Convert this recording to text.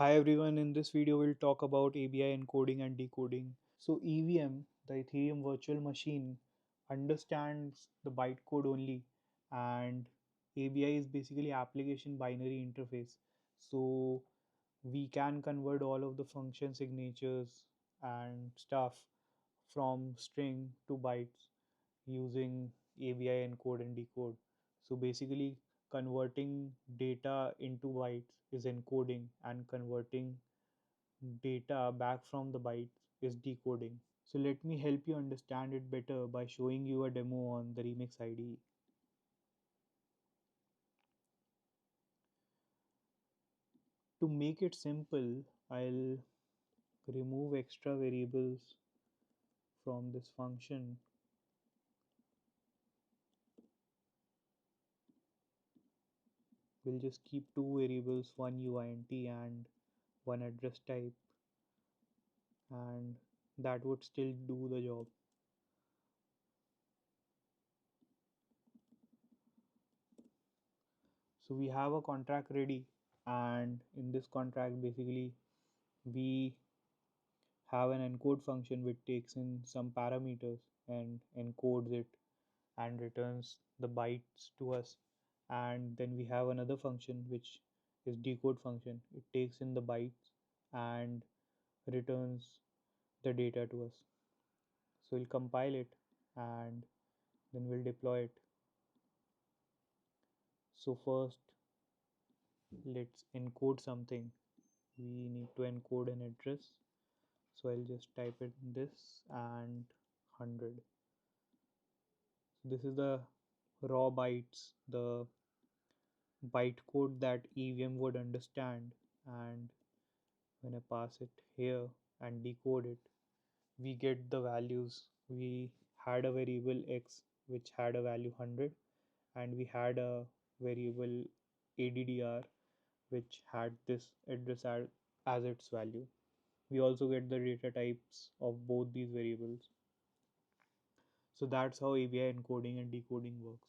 Hi everyone, in this video we'll talk about ABI encoding and decoding. So EVM, the Ethereum virtual machine, understands the bytecode only, and ABI is basically application binary interface. So we can convert all of the function signatures and stuff from string to bytes using ABI encode and decode. So basically, converting data into bytes is encoding, and converting data back from the bytes is decoding. So let me help you understand it better by showing you a demo on the Remix IDE. To make it simple, I'll remove extra variables from this function. We'll just keep two variables, one uint and one address type, and that would still do the job. So we have a contract ready, and in this contract basically we have an encode function which takes in some parameters and encodes it and returns the bytes to us. And then we have another function which is decode function. It takes in the bytes and returns the data to us. So we'll compile it and then we'll deploy it. So first let's encode something. We need to encode an address. So I'll just type in this and 100. So this is the raw bytes, the bytecode that EVM would understand. And when I pass it here and decode it, we get the values. We had a variable x which had a value 100, and we had a variable addr which had this address as its value. We also get the data types of both these variables. So that's how ABI encoding and decoding works.